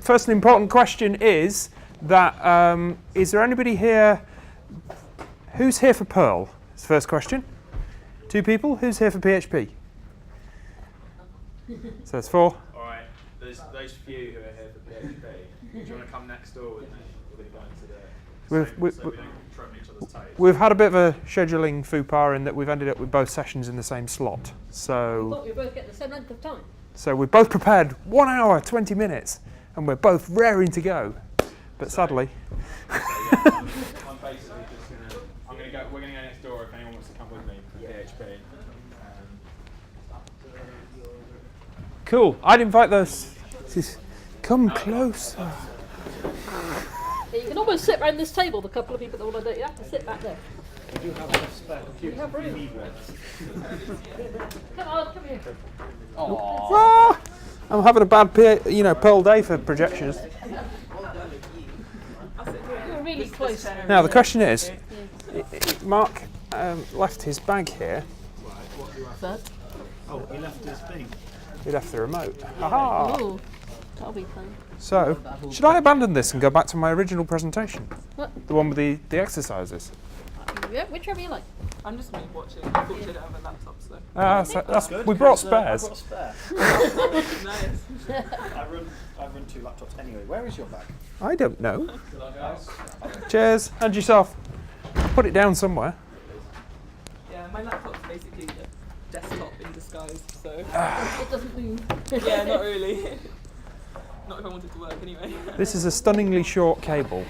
first important question is that is there anybody here? Who's here for Perl? It's the first question. 2 people. Who's here for PHP? So that's 4. All right. There's those few who are here for PHP. Do you want to come next door with me? We're going to go into the so we don't trip each other's toes. We've had a bit of a scheduling faux pas in that we've ended up with both sessions in the same slot. So. I thought we were both getting the same length of time. So we're both prepared 1 hour, 20 minutes, and we're both raring to go. But sadly. So yeah, I'm basically just going to we're going to go next door if anyone wants to come with me for PHP. Cool. I'd invite those. Come closer. Yeah, you can almost sit around this table, the couple of people that want to do it. You have to sit back there. You do have a spare computer. You have room. Need one. Come on, come here. Ah, I'm having a bad Perl day for projections. You're really close. Now the question is, Mark left his bag here. But, Oh, he left his thing. He left the remote. Aha! ooh, that'll be fun. So, should I abandon this and go back to my original presentation? What? The one with the exercises? Yeah, whichever you like. I'm just mainly watching. Unfortunately, I don't have a laptop, so. That's Good, we brought because, spares. I've got a spare. Nice. I run 2 laptops anyway. Where is your bag? I don't know. Cheers, and yourself. Put it down somewhere. Yeah, my laptop's basically a desktop in disguise, so. It doesn't move. Yeah, not really. Not if I wanted to work anyway. This is a stunningly short cable.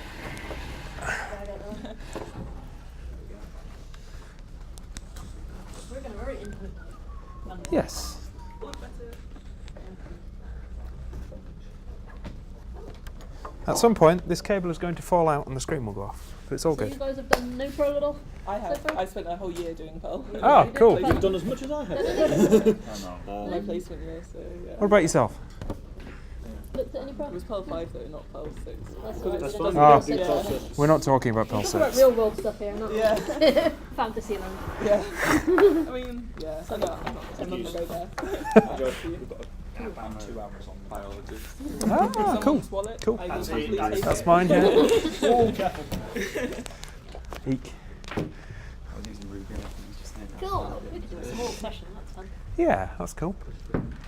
We're going to very input. Yes. At some point, this cable is going to fall out and the screen will go off. But it's all So you good. guys have done no Perl at all? I have. So far? I spent a whole year doing Perl. Oh, cool. You've done as much as I have. My placement year, so yeah. What about yourself? Looked at any It Perl? was Perl 5 though, not Perl 6. That's Because That's it fine. doesn't Ah. Do yeah. closer. We're not talking about Perl Talk about 6. real world stuff here, not Yeah. fantasy land. Yeah. I mean, yeah. I'm not going to go there. We've got about 2 hours on biology. Ah, cool. Someone's wallet. Cool. I will That's happily it. take That's it. mine here. Oh, careful. Eek. Cool. We could do a small session, that's fun. Yeah, that's cool.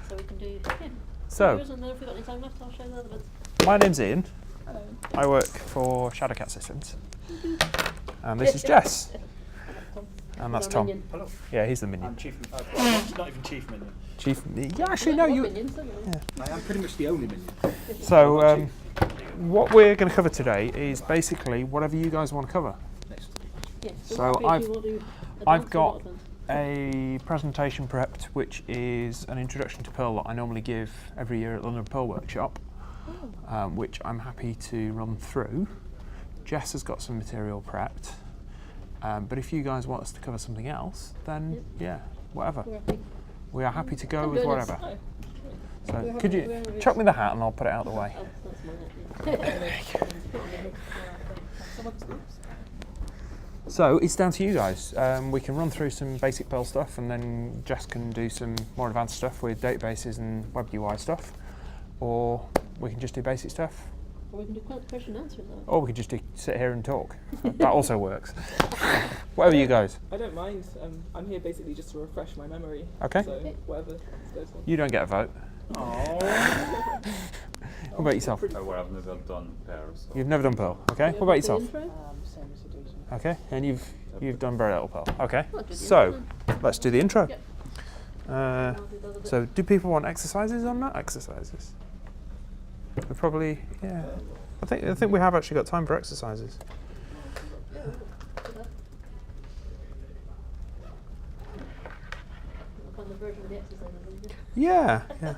So we can do, yeah. So, Yours, and then if we've got any time left, I'll show the other bits. my name's Ian. Hello. I work for Shadowcat Systems. And this is Jess. And that's Our Tom. minion. Hello. Yeah, he's the minion. I'm chief. Well, not even chief minion. Chief. Yeah, actually, no, We're you. minions, aren't we? Yeah. I am pretty much the only minion. So, what we're going to cover today is basically whatever you guys want to cover. Yeah, So what I've- do you want to do? I've Advance or got what then? a presentation prepped, which is an introduction to Perl that I normally give every year at London Perl Workshop, which I'm happy to run through. Jess has got some material prepped, but if you guys want us to cover something else, then yeah, whatever. We're happy. We are happy to go I'm with doing whatever. Hi. So We're could happy- you we're- chuck me the hat and I'll put it out of the way. Oh, that's mine. So it's down to you guys. We can run through some basic Perl stuff, and then Jess can do some more advanced stuff with databases and web UI stuff, or we can just do basic stuff, Or we can do question and answer though. or we could just sit here and talk. That also works. Whatever you guys. I don't mind. I'm here basically just to refresh my memory. Okay. So whatever goes on. You don't get a vote. Oh. What about yourself? Well, I've never done pairs. So. You've never done Perl. Okay. Do What you about want yourself? the intro? Same situation. Okay. And you've done very little Perl. Okay. I'll do the So intro let's do the intro. Yep. Uh, I'll do the other bit. so do people want exercises or not exercises? We probably yeah. I think we have actually got time for exercises. Yeah, we'll do that. I'll find the version of the exercise, isn't it? Yeah, yeah.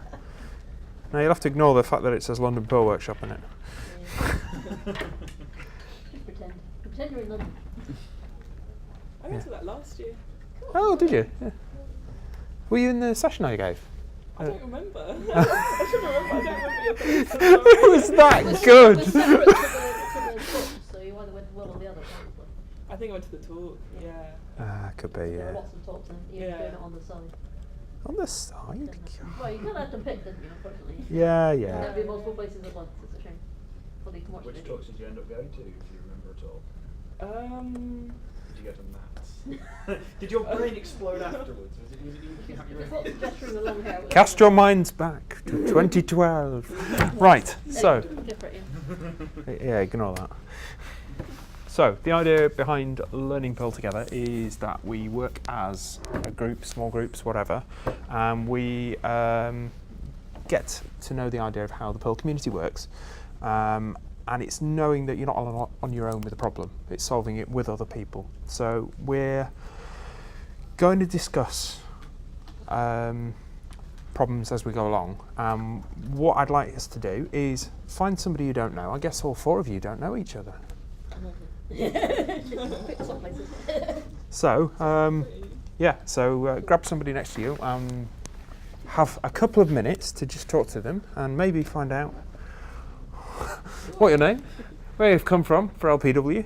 Now you'll have to ignore the fact that it says London Perl Workshop in it. Just pretend. Pretend you're in London. I went to that last year. Oh, did you? Yeah. Were you in the session I gave? I don't remember. I should remember. I don't remember your face. It was that We're good. separate to the talks, so you either went to one or the other, probably. I think I went to the talk. Yeah. Could be, There yeah. are lots of talks and you're Yeah. doing it on the side. On the side. Well, you can let them pick, didn't you, unfortunately? Yeah, There'll yeah. be multiple places at once, it's a shame. Well, you can watch Which it. talks did you end up going to, if you remember at all? Did you go to maths? Did your brain explode afterwards? Was it you What's the gesture in the long hair? Cast your minds back to 2012. Right, so, Different, yeah. yeah, ignore that. So, the idea behind learning Perl together is that we work as a group, small groups, whatever, and we get to know the idea of how the Perl community works. And it's knowing that you're not on your own with a problem, it's solving it with other people. So, we're going to discuss problems as we go along. What I'd like us to do is find somebody you don't know. I guess all four of you don't know each other. Pick some places. So, yeah, so grab somebody next to you and have a couple of minutes to just talk to them and maybe find out what your name, where you've come from for LPW,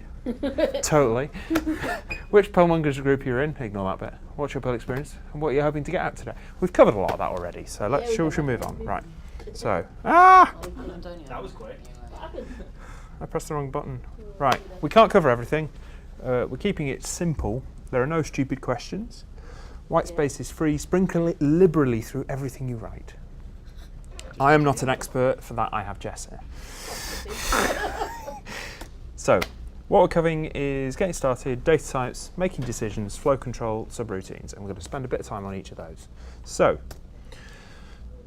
totally, which Perlmongers group you're in, ignore that bit, what's your Perl experience, and what you're hoping to get out today. We've covered a lot of that already, so let's Yeah, shall we we've move done on. that. Right, so, ah! That was quick. What happened? I pressed the wrong button. Right, we can't cover everything. We're keeping it simple. There are no stupid questions. White space is free. Sprinkle it liberally through everything you write. I am not an expert. For that, I have Jess here. So, what we're covering is getting started, data types, making decisions, flow control, subroutines, and we're going to spend a bit of time on each of those. So,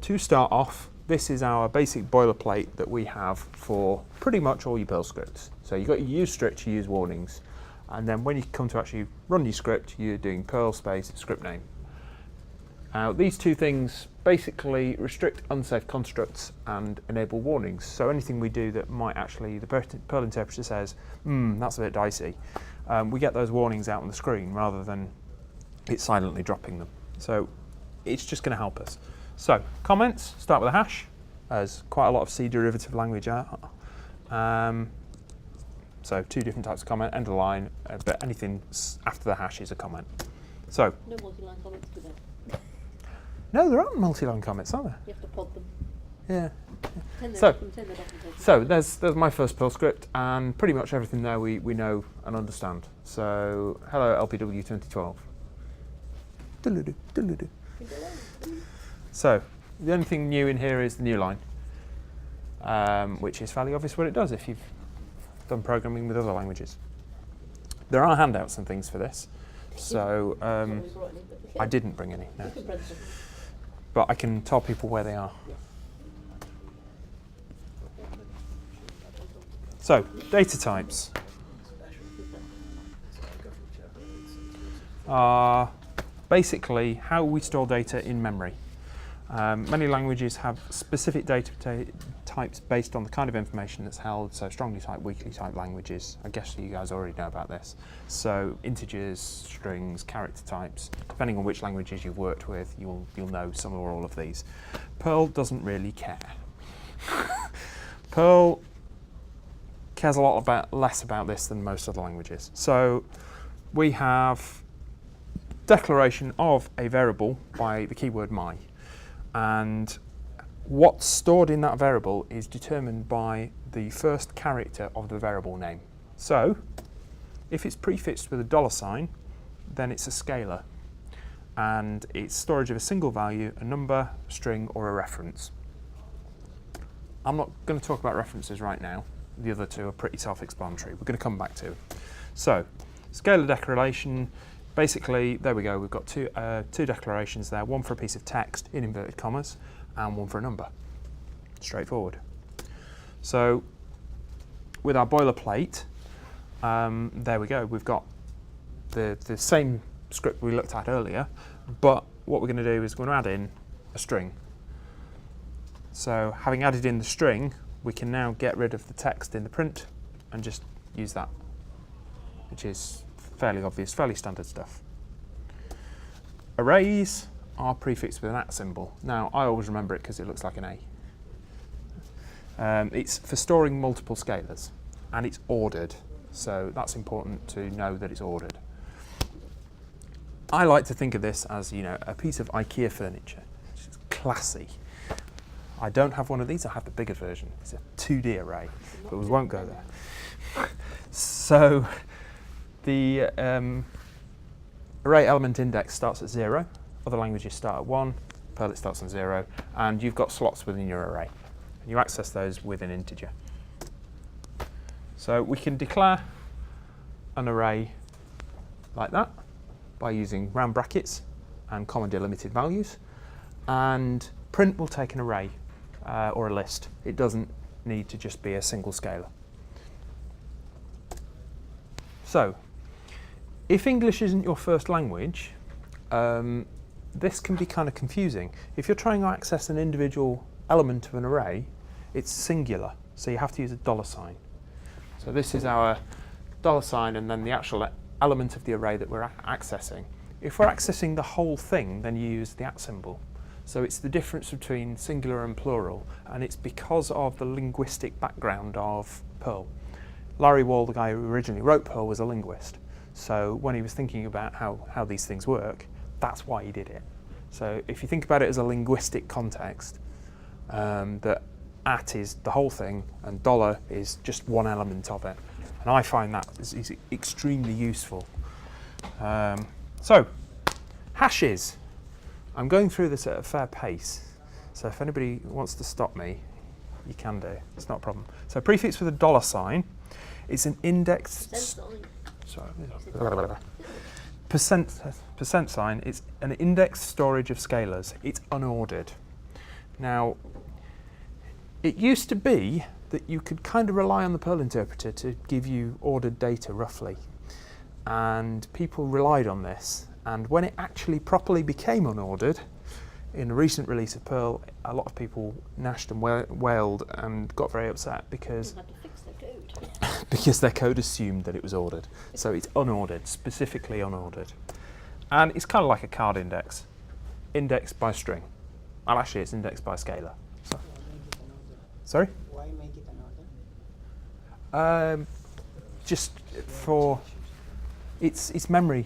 to start off, this is our basic boilerplate that we have for pretty much all your Perl scripts. So you've got your use strict, you use warnings, and then when you come to actually run your script, you're doing Perl space script name. Now these two things basically restrict unsafe constructs and enable warnings. So anything we do that might actually, the Perl interpreter says, that's a bit dicey, we get those warnings out on the screen rather than it silently dropping them. So it's just going to help us. So, comments, start with a hash, as quite a lot of C derivative language are. So, two different types of comment, end of the line, but anything after the hash is a comment. So, No multi-line comments to them. no, there aren't multi-line comments, are there? You have to pod them. Yeah. Pretend So- they're documented. So, there's my first Perl script, and pretty much everything there we know and understand. So, hello LPW 2012. Doodle-doo, doodle-doo. So, the only thing new in here is the new line, which is fairly obvious what it does if you've done programming with other languages. There are handouts and things for this, so I didn't bring any, no. You can print them. But I can tell people where they are. So, data types are basically how we store data in memory. Many languages have specific data types based on the kind of information that's held, so strongly typed, weakly typed languages. I guess you guys already know about this. So integers, strings, character types, depending on which languages you've worked with, you'll know some or all of these. Perl doesn't really care. Perl cares a lot less about this than most other languages. So we have declaration of a variable by the keyword my. And what's stored in that variable is determined by the first character of the variable name. So, if it's prefixed with a $sign, then it's a scalar. And it's storage of a single value, a number, a string, or a reference. I'm not going to talk about references right now. The other two are pretty self-explanatory. We're going to come back to. So, scalar declaration. Basically, there we go, we've got two declarations there, one for a piece of text in inverted commas and one for a number. Straightforward. So with our boilerplate, there we go, we've got the same script we looked at earlier, but what we're going to do is we're going to add in a string. So having added in the string, we can now get rid of the text in the print and just use that, which is fairly obvious, fairly standard stuff. Arrays are prefixed with an @ symbol. Now, I always remember it because it looks like an A. It's for storing multiple scalars, and it's ordered, so that's important to know that it's ordered. I like to think of this as, you know, a piece of IKEA furniture. It's classy. I don't have one of these, I have the bigger version. It's a 2D array, but we won't go there. So the array element index starts at 0. Other languages start at 1. Perl, it starts on 0. And you've got slots within your array. And you access those with an integer. So we can declare an array like that by using round brackets and comma delimited values. And print will take an array or a list. It doesn't need to just be a single scalar. So, if English isn't your first language, this can be kind of confusing. If you're trying to access an individual element of an array, it's singular, so you have to use a $sign. So this is our $sign and then the actual element of the array that we're accessing. If we're accessing the whole thing, then you use the @ symbol. So it's the difference between singular and plural, and it's because of the linguistic background of Perl. Larry Wall, the guy who originally wrote Perl, was a linguist. So when he was thinking about how these things work, that's why he did it. So if you think about it as a linguistic context, that @ is the whole thing and $ is just one element of it. And I find that is extremely useful. So, hashes. I'm going through this at a fair pace, so if anybody wants to stop me, you can do. It's not a problem. So prefix with a $sign. It's an indexed. Sorry. Percent sign. It's an indexed storage of scalars. It's unordered. Now, it used to be that you could kind of rely on the Perl interpreter to give you ordered data roughly, and people relied on this. And when it actually properly became unordered, in a recent release of Perl, a lot of people gnashed and wailed and got very upset because Had to fix their code. because their code assumed that it was ordered. So it's unordered, specifically unordered. And it's kind of like a card index, indexed by string. Well, actually, it's indexed by scalar. So. Sorry? Why make it an order? Just for it's memory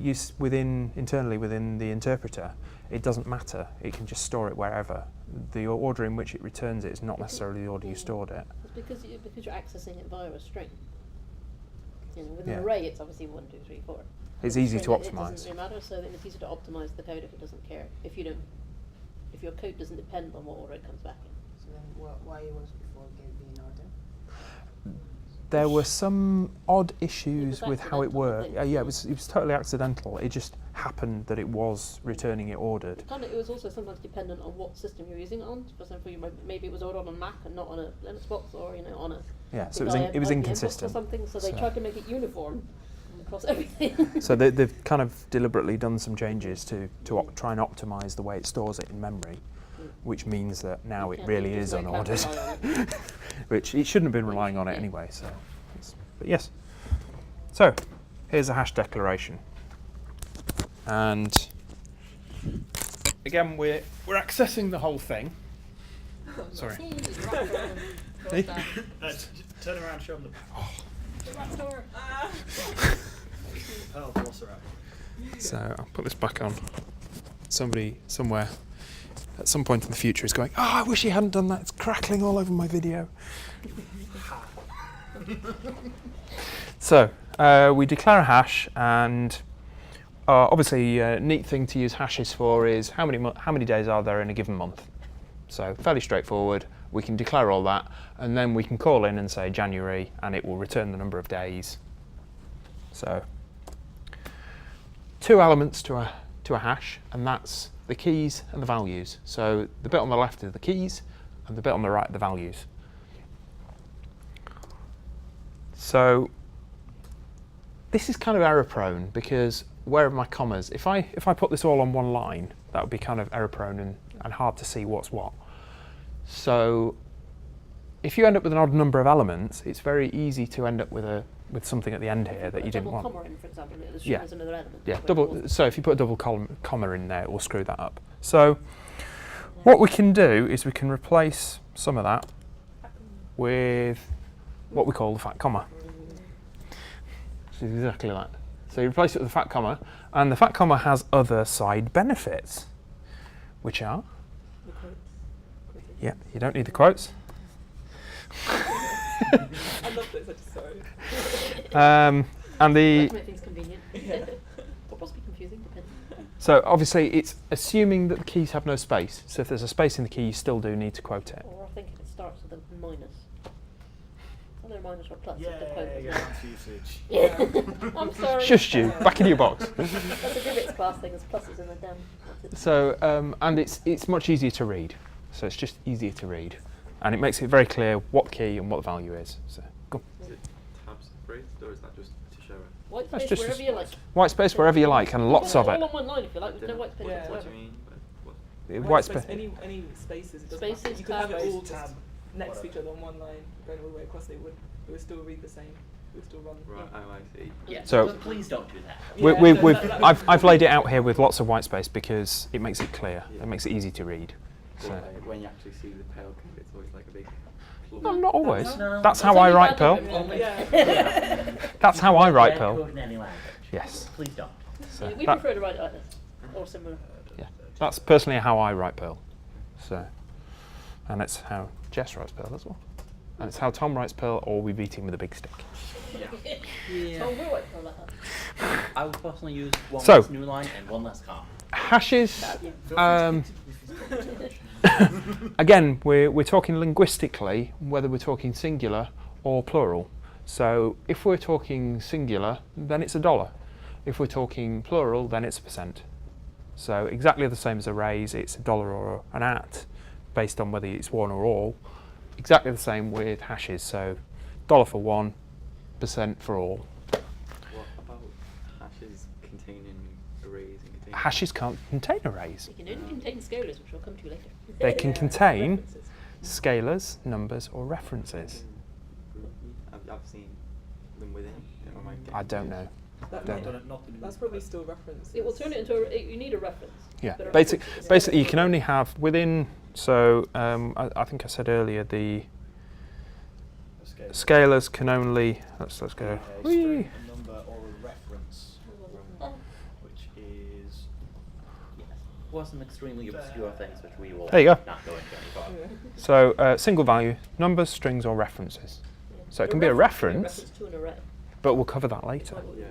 use internally within the interpreter. It doesn't matter. It can just store it wherever. The order in which it returns it is not necessarily the order you stored it. It's because you're accessing it via a string. You know, with an Yeah. array, it's obviously 1, 2, 3, 4. It's With a easy to string, It optimize. doesn't really matter, so then it's easy to optimize the code if it doesn't care. If your code doesn't depend on what order it comes back in. So then why it was before can be in order? There were some odd issues was with how it accidental, worked. I think. Yeah, it was totally accidental. It just happened that it was returning it ordered. It was also sometimes dependent on what system you're using it on. For example, maybe it was ordered on a Mac and not on a Linux box, or on a Yeah, so it big was IBM box or inconsistent. something. So they So- tried to make it uniform across everything. So they've kind of deliberately done some changes to try and optimize the way it stores it in memory, which means that now it can't really really is just like unordered, rely on which it shouldn't have been relying on it anyway. So, but yes. So here's a hash declaration, and again we're accessing the whole thing. Sorry. Hey? Turn around, show them the Perl Velociraptor. So I'll put this back on. Somebody somewhere at some point in the future is going, "Oh, I wish he hadn't done that. It's crackling all over my video." So we declare a hash, and obviously a neat thing to use hashes for is how many days are there in a given month. So fairly straightforward. We can declare all that, and then we can call in and say January, and it will return the number of days. So 2 elements to a hash, and that's the keys and the values. So the bit on the left is the keys, and the bit on the right the values. So this is kind of error prone because where are my commas? If I put this all on one line, that would be kind of error prone and hard to see what's what. So if you end up with an odd number of elements, it's very easy to end up with something at the end here that you didn't want. Double comma in, for example, and it assumes Yeah. there's another element. Yeah, where it double. wasn't. So if you put a double comma in there, it will screw that up. So what we can do is we can replace some of that with what we call the fat comma. Which is exactly like So you replace it with a fat comma, and the fat comma has other side benefits, which are, The quotes. yeah, you don't need the quotes. I love this. I just sorry. And the To make things convenient. Or possibly confusing, depending. so obviously it's assuming that the keys have no space. So if there's a space in the key, you still do need to quote it. Or I think if it starts with a minus. Either a minus or a plus. Yeah, if the quote is yeah, not- that's usage. Yeah. I'm sorry. Shush you, back in your box. That's a Gribbets class thing, there's pluses in the damn. So and it's much easier to read. So it's just easier to read, and it makes it very clear what key and what the value is. So go. Is it tabs phrased, or is that just to show it? White That's space just wherever you like. White space wherever you like, and lots of All it. on one line if you like, with no white space Yeah. What whatsoever. do you mean? What? White space. Any spaces. It doesn't Spaces, matter. You could have it all tab, just next to each other on one line, going all the way across. It would still read the same. It would still run. Right, oh, I see. Yeah. So- but please don't do that. I've laid it out here with lots of white space because it makes it clear. Yeah. It makes it easy to read. So, So. when you actually see the pale code, it's always like a big plump. No, not always. No. That's how It's I only write bad Perl. if everyone Yeah. That's how I write Red Perl. code in any language. Yes. Please don't. So We that- prefer to write it like this, or similar. yeah, that's personally how I write Perl. So, and it's how Jess writes Perl as well. And it's how Tom writes Perl, or we beat him with a big stick. So we'll write Perl like that. I would personally use one So- less new line and one less comma. Hashes. Again, we're talking linguistically whether we're talking singular or plural. So if we're talking singular, then it's $1. If we're talking plural, then it's a percent. So exactly the same as arrays, it's $1 or an at, based on whether it's one or all. Exactly the same with hashes. So $1 for one, percent for all. What about hashes containing arrays and containing... Hashes can't contain arrays. They can only contain scalars, which we'll come to later. They can contain References. scalars, numbers, or references. I've seen them within. Or am I getting I don't know. That Don't might- know. That's probably still reference. It will turn it into you need a reference. Yeah, But a basic, reference is- basically you can only have within, so I think I said earlier the scalars can only, let's go, A whee. string, a number, or a reference, which is Or some extremely obscure things which we will There you go. not go into any further. So single value, numbers, strings or references. So it can be a reference, to an array. but we'll cover that later. Yeah.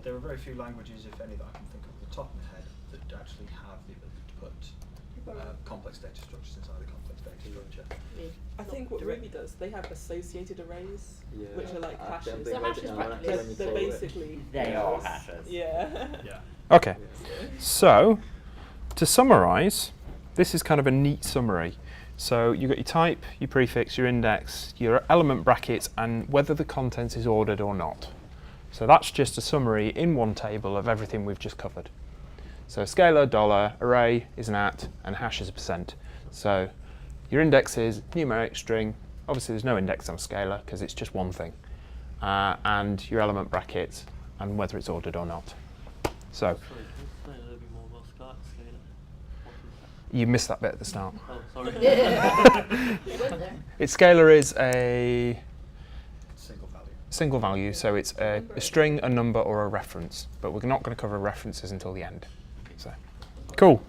there are very few languages, if any, that I can think of off the top of my head that actually have the ability to put complex data structures inside a complex data structure. I think what Ruby does, they have associated arrays, Yeah. which are like hashes. So hashes practically- They're basically They are hashes. hashes. Yeah. Yeah. Okay, so to summarize, this is kind of a neat summary. So you've got your type, your prefix, your index, your element brackets, and whether the content is ordered or not. So that's just a summary in one table of everything we've just covered. So scalar, $, array is an at, and hash is a percent. So your index is numeric, string. Obviously there's no index on scalar because it's just one thing. And your element brackets, and whether it's ordered or not. So you missed that bit at the start. You went there. Its scalar is a Single value. single value, so it's a string, a number, or a reference. But we're not going to cover references until the end. So, cool.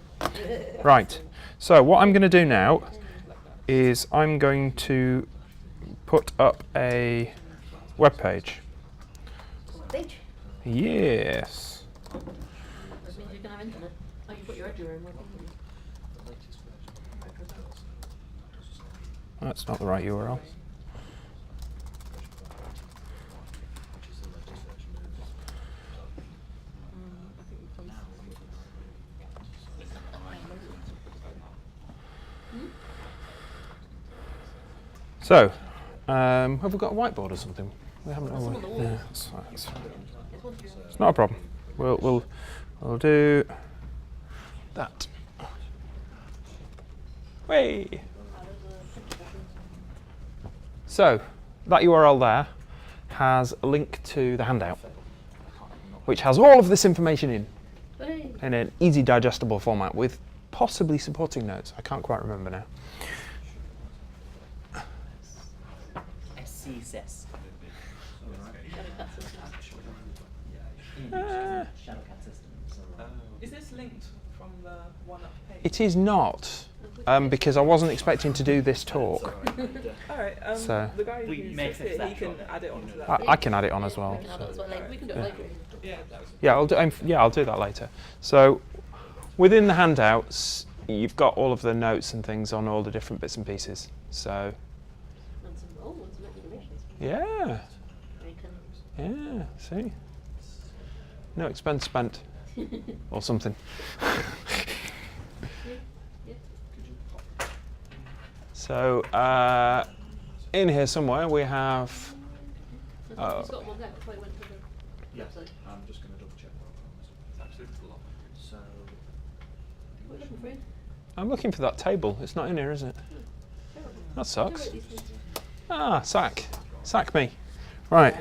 Right. So what I'm going to do now is I'm going to put up a web page. Page. Yes. That means you can have internet. Oh, you've got your editor in. That's not the right URL. So, have we got a whiteboard or something? We haven't. Have we? Yeah, it's not a problem. We'll do that. Way. So, that URL there has a link to the handout, which has all of this information in an easy digestible format with possibly supporting notes. I can't quite remember now. SCSS. Shadowcat systems. Is this linked from the one up page? It is not, because I wasn't expecting to do this talk. Alright, So- the guy We who may sits fix here, that he can shortly. add it onto that. I can add it on as well. We can add it as well later. We can do it Yeah. later. Yeah, that was Yeah, I'll do that later. So, within the handouts, you've got all of the notes and things on all the different bits and pieces. So, And some animations. yeah, We can. yeah. See, no expense spent, or something. So, in here somewhere we have. It's got one there before I went to the Yeah, website. I'm just going to double check. It's actually a lot. So, What are you looking for? I'm looking for that table. It's not in here, is it? That sucks. Ah, sack me. Right.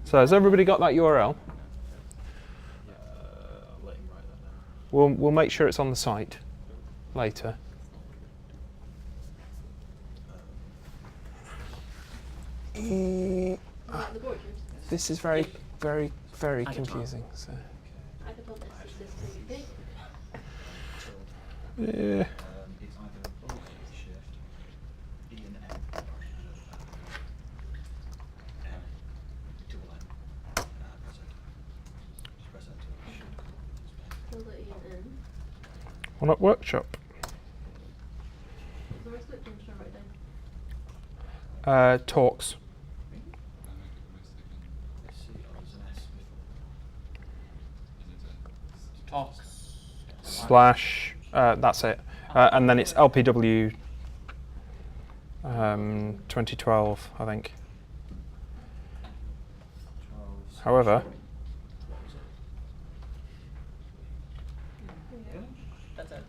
So has everybody got that URL? I'll let him write that down. We'll make sure it's on the site later. The board games. This is very, very, very Hackathon. confusing. So, Hackathon SSC. yeah. It's either Alt Shift, E and M, double M, press enter. Just press enter. It should come up with this page. Fill the E and N. One up workshop. The rest of it, I'm just trying to write it down. Talks. Let's see, oh, there's an S before. Talks. Slash. That's it. And then it's LPW 2012, I think. Charles. However, What was it? That's it.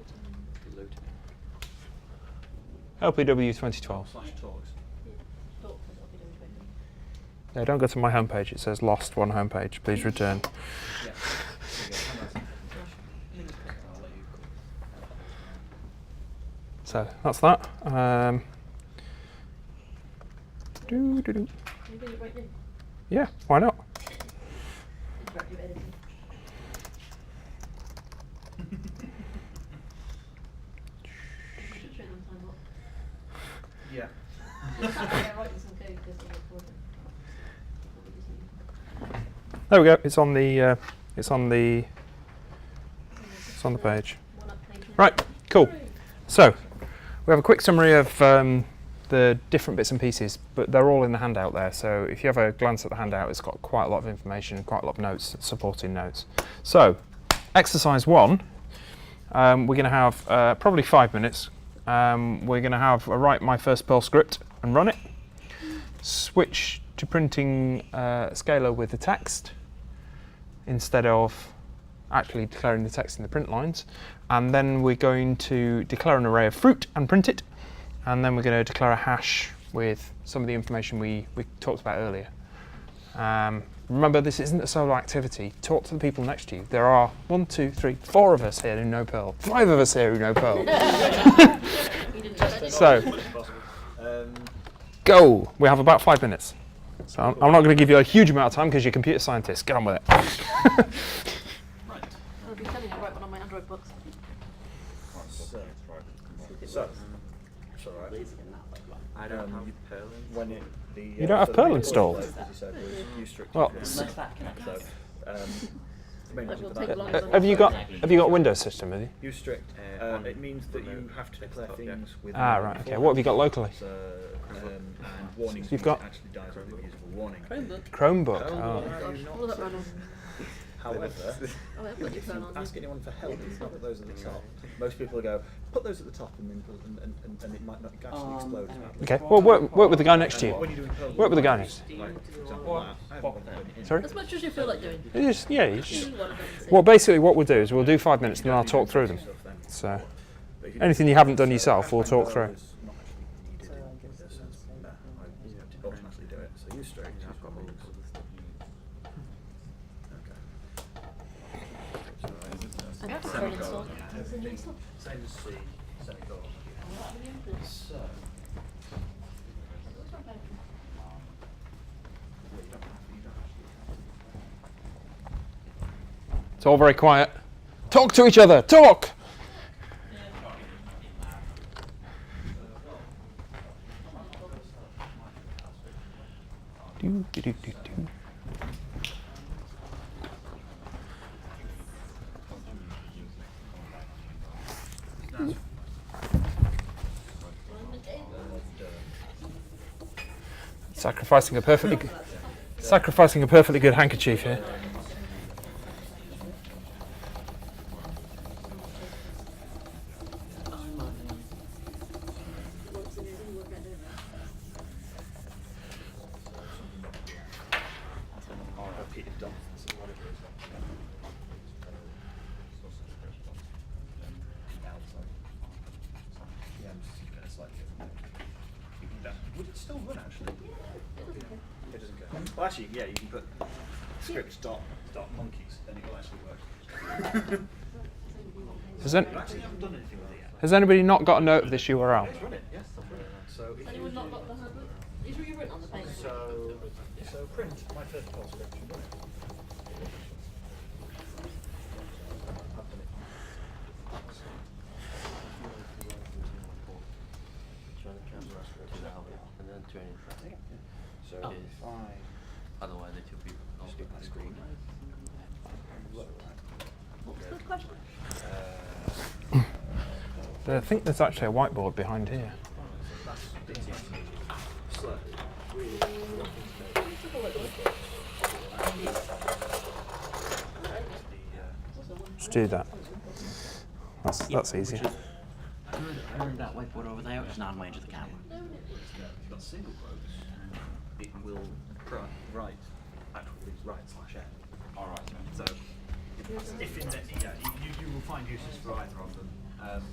LPW 2012. /talks. Talk, I'll be doing it. No, don't go to my homepage. It says lost one homepage. Please return. Yeah. I'll let you go. So that's that. Doo. Can you bring it right in? Yeah, why not? Interactive editing. Should show them time up. Yeah. Yeah, right, it's okay because I'm recording. What we just need. There we go. It's on the. It's on the. It's on the page. One up page. Right. Cool. So we have a quick summary of the different bits and pieces, but they're all in the handout there. So if you have a glance at the handout, it's got quite a lot of information, quite a lot of notes, supporting notes. So exercise 1, we're going to have probably 5 minutes. We're going to have write my first Perl script and run it. Switch to printing scalar with the text instead of actually declaring the text in the print lines. And then we're going to declare an array of fruit and print it. And then we're going to declare a hash with some of the information we talked about earlier. Remember, this isn't a solo activity. Talk to the people next to you. There are 1, 2, 3, 4 of us here who know Perl. 5 of us here who know Perl. You didn't know that, did you? So, go. We have about 5 minutes. So I'm not going to give you a huge amount of time because you're computer scientists. Get on with it. Right. I'll be telling you to write one on my Android books. So, it's alright. I don't have Perl in. When it, the, You don't have so the Perl main installed? course flow, as you said, was strict Well, Unless that connects. So, the main Like, reason we'll for take that lines is on have you got Exactly. a Windows system? Have you? use strict. On It means that remote you have to declare desktop, yeah. things with Right. Okay. What have you got locally? So, and warnings. So you've means got- it actually dies with a usable warning. Chromebook. Chromebook. Oh, Oh. no, What was that run on? However, Oh, I've got your if phone you on. ask anyone for help, it's not put those at the top. Most people will go, put those at the top, and then and it might not actually explode. Okay. Well, work with the guy next to you. When you're doing Perl, Work with the guy next. like, for example, that, I haven't bothered putting it in. Sorry. As much as you feel like doing. You just, yeah. You Do just, one of them and see. well, basically, what we'll do is we'll do 5 minutes, and then I'll talk through them. Stuff then. So, But if you anything don't- you haven't done so yourself, we'll talk through. Perl is not actually needed in this sense. No, I automatically do it. So use strict. use I've got all warnings. the other stuff. Okay. I have a phone installed. It's in your stuff. Same as C, semicolon. So, It's all very quiet. Talk to each other. Talk. Do, do, do, do, do. Sacrificing a perfectly good handkerchief here. Would it still run actually? It doesn't go. Well, actually, yeah, you can put script stop monkeys, then it will actually work. Has, You actually haven't done anything with it yet. has anybody not got a note of this URL? Let's run it. Yes, let's run it. So if Anyone not got the handbook? Is you written on the page? so print my first poll script and run it. I've done it. So Oh. if I Otherwise, it will be just get my screen. What was the question? I think there's actually a whiteboard behind here. Let's do that. That's easy. I heard that whiteboard over there, which is not range of the camera. If you've got single quotes, it will write actually right/n. All right. So if in you will find uses for either of them,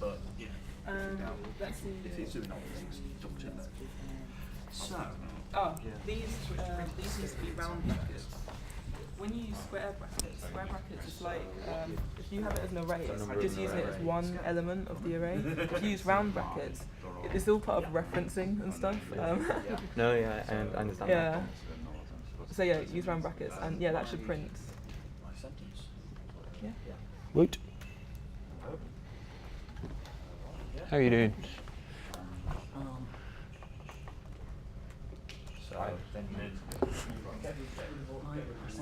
but you know, Let's see. if it's doing other things, double check that. So Oh, these used to be round brackets. When you use square brackets is like if you have it as an array, it's just using it as one element of the array. If you use round brackets, it's all part of referencing and stuff. No, yeah, I understand Yeah. that. So yeah, use round brackets, and yeah, that should print. my sentence. Yeah. Woot. How are you doing? So then you need Is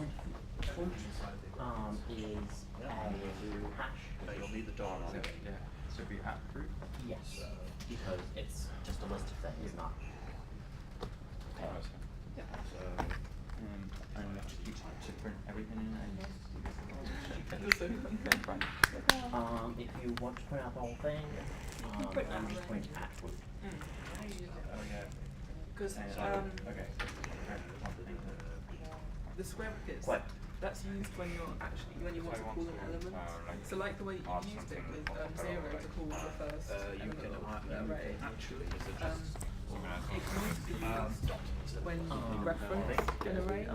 a hash. you'll need the dollar on it. Yeah. So if you have proof. Yes, because it's just a list of things, not pairs. So And to print everything in If you want to print out the whole thing, I'm just going to hash root. Because okay. the square brackets, What? that's used when you're actually when you want to call an element. So like the way you used it with 0 to call the first You element can of the array. actually It can also be used when you reference an array.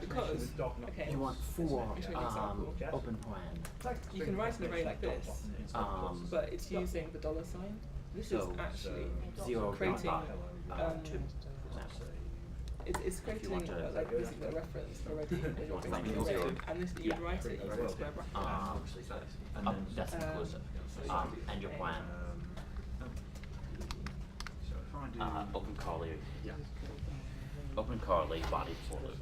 Because okay, You want four I'll show you an example. open plan. You can write an array like this, but it's using the dollar sign. This is So, actually 0 creating. two. It's creating like basically a reference already when you're creating an array, and this you'd write it using square brackets. That's inclusive. And your plan. So if I do Open curly. yeah. Open curly body for loop.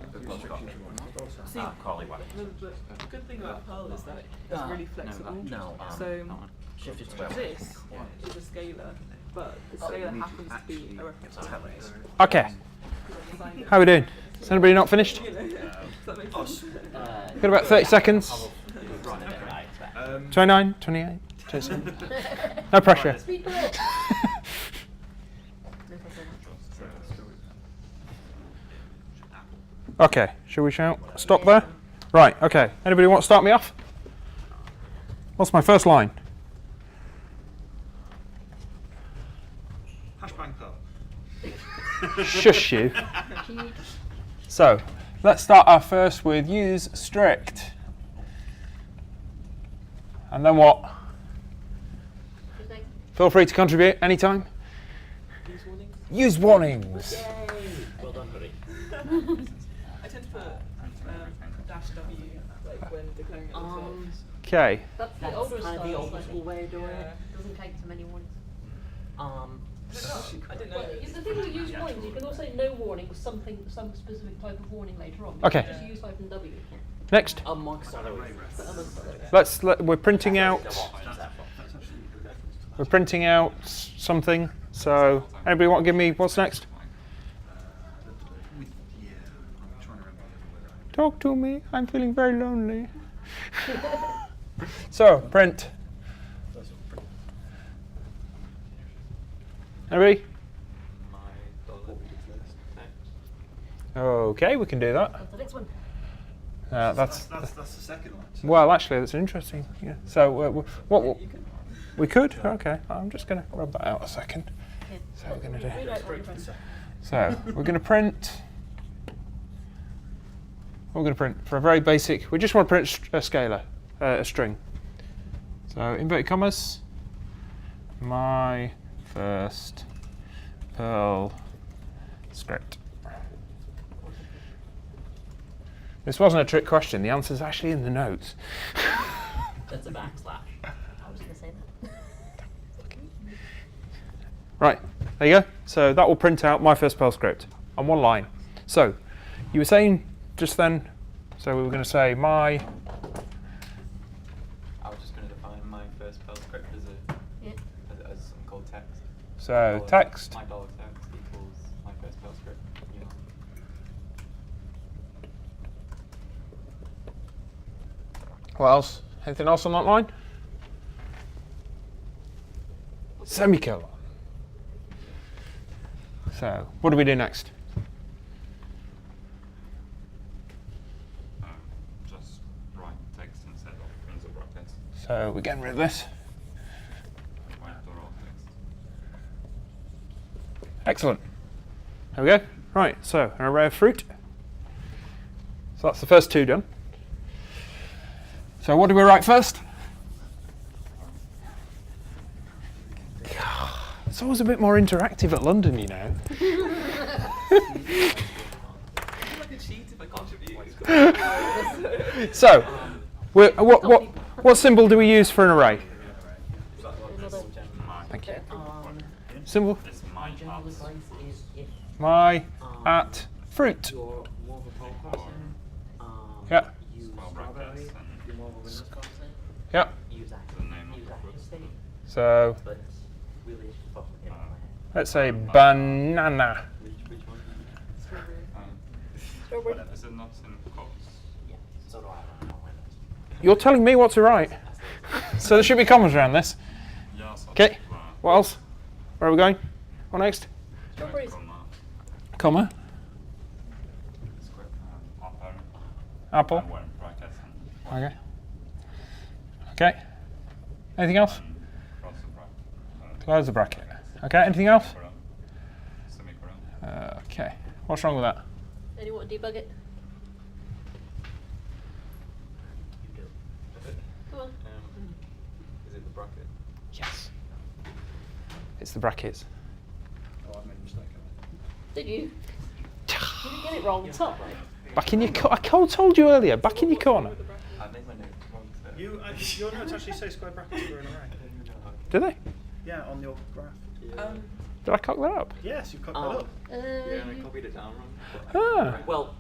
See, Curly body. the good thing about Perl is that it's really flexible. No. So Shifted square. this is a scalar, but the scalar happens to be a reference array. Okay. How are we doing? Is anybody not finished? Does that make sense? Got about 30 seconds. Right. 29, 28, 27. No pressure. Okay, shall we shout? Stop there? Right, okay. Anybody want to start me off? What's my first line? Hashbang Perl. Shush you. So, let's start our first with use strict. And then what? Feel free to contribute anytime. Use warnings. Well done, buddy. I tend to put dash W like when declaring it themselves. Okay. That's the That's older kind of style. the old like, school way of doing Yeah. it. doesn't take so many warnings. I didn't know. Well, the thing with use warnings, you can also no warning with some specific type of warning later on. Okay. Just use -W. Next. Amongst other reasons. We're printing out. We're printing out something. So, anybody want to give me what's next? Talk to me. I'm feeling very lonely. So, print. Anybody? My dollar text. Okay, we can do that. That's the next one. That's the second one. So Well, actually, that's interesting. Yeah. So, what we could? Okay, I'm just going to rub that out a second. Yeah. So we're going to do. Rewrite what you print. So we're going to print. We're going to print for a very basic. We just want to print a scalar, a string. So inverted commas. My first Perl script. This wasn't a trick question. The answer's actually in the notes. That's a backslash. I was going to say that. Right, there you go. So that will print out my first Perl script on one line. So you were saying just then, so we were going to say my. I was just going to define my first Perl script as a Yeah. as something called text. So Dollar- text. My dollar text equals my first Perl script. You know. What else? Anything else on that line? Semicolon. So what do we do next? Just write text instead of in the brackets. So we're getting rid of this. Write the raw text. Excellent. There we go. Right, so an array of fruit. So that's the first two done. So what do we write first? It's always a bit more interactive at London, you know. So, what symbol do we use for an array? Thank you. Symbol? It's my General at. advice is if My at fruit. you're more of a Perl person, Yeah. use Small strawberry. brackets If you're more of a Windows person, Yeah. use The active, name of use the active fruit. state. So But really, it's just fucking in my head. let's say banana. Which one? Strawberry. Is it not in quotes? Yeah, so do I on Windows. You're telling me what to write. So there should be commas around this. Yeah, so Okay. What else? Where are we going? What next? Strawberries. Comma. Square, upper, Apple. and one brackets and Okay. Okay. Anything else? cross the bracket. Close the bracket. Okay. Anything else? Semicolon. Okay. What's wrong with that? Anyone debug it? You do. Come on. Is it the bracket? Yes. It's the brackets. Oh, I made a mistake. Did you? You didn't get it wrong. Top right. Back in your. I told you earlier. Back in your corner. I made my notes wrong. So. Your notes actually say square brackets for an array. Do they? Yeah, on your graph. Did I cock that up? Yes, you've cocked that up. Yeah, and I copied it down wrong. Ah. Well,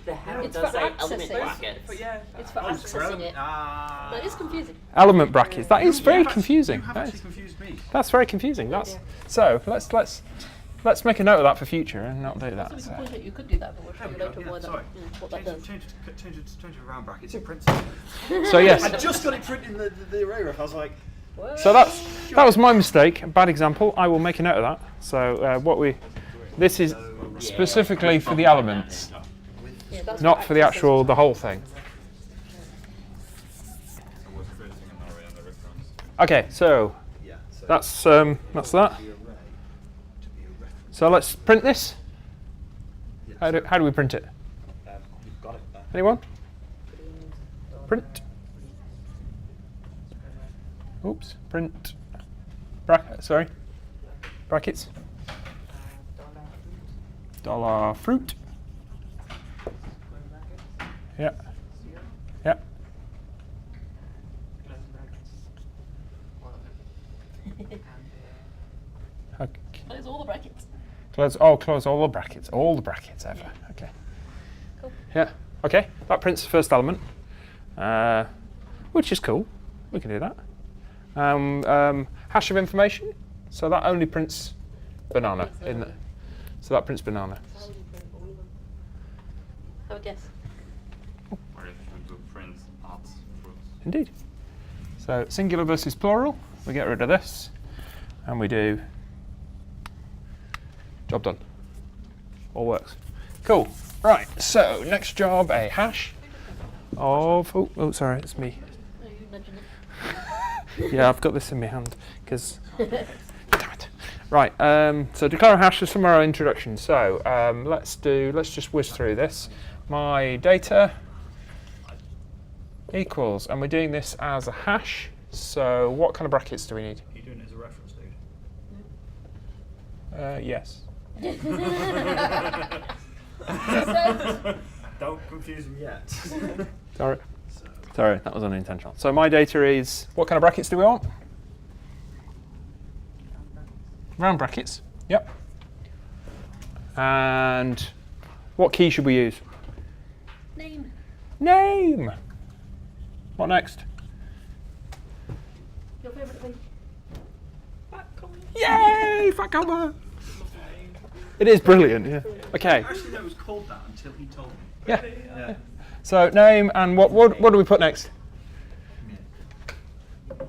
the header It's does for say element accessing. brackets. But yeah, It's for accessing it. That is confusing. Element brackets. That is very confusing. You have That actually is- confused me. That's very confusing. That's so. Let's make a note of that for future and not do So that. we can So. point out you could do that, but we'll show you later Yeah, why that, sorry. what that does. Change it around brackets. It prints it. So yes. I just got it printed in the array ref. I was like, So that was my mistake. A bad example. I will make a note of that. So this is specifically for the elements, Yeah, that's not for the accessing. the whole thing. So what's creating an array and the reference? Okay, so yeah. So that's that. the array to be a reference. So let's print this. Yeah, How do we print it? you've got it there. Anyone? Print. Oops. Print. Sorry. Brackets. Dollar fruit. Yeah. Yeah. Close all the brackets ever. Okay. Cool. Yeah. Okay. That prints the first element, which is cool. We can do that. Hash of information. So that only prints banana in the, so that prints banana. How would you print all of them? I would guess. Or if we do prints at fruits. Indeed. So singular versus plural. We get rid of this, and we do job done. All works. Cool. Right. So next job, a hash of. Oh, sorry, it's me. No, you mentioned it. Yeah, I've got this in my hand because. Damn it. Right. So declare a hash as from our introduction. So let's just whiz through this. My data equals, and we're doing this as a hash. So what kind of brackets do we need? You're doing it as a reference, dude. Yes. Don't confuse them yet. Sorry. Sorry, that was unintentional. So my data is, what kind of brackets do we want? Round brackets. Yep. And what key should we use? Name. Name. What next? Your favourite thing. Yay! Fat combo. It is brilliant. Yeah. Okay. Actually, no, it was called that until he told me. Yeah. Yeah. So name and what do we put next?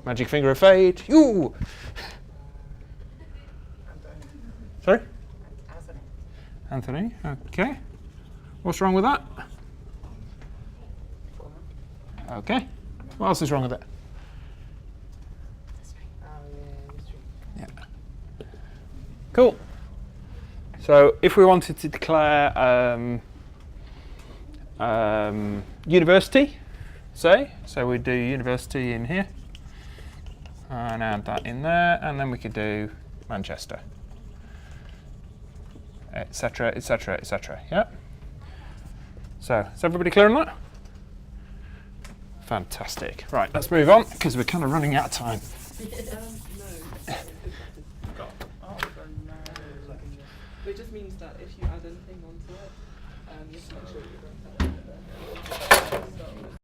Magic finger of fate. You. Sorry? Anthony. Okay. What's wrong with that? Okay. What else is wrong with it? Yeah. Cool. So if we wanted to declare university, so we'd do university in here and add that in there, and then we could do Manchester, etc., etc., etc. Yeah. So is everybody clear on that? Fantastic. Right, let's move on because we're kind of running out of time. It just means that if you add anything onto it, you have to make sure you don't have it there.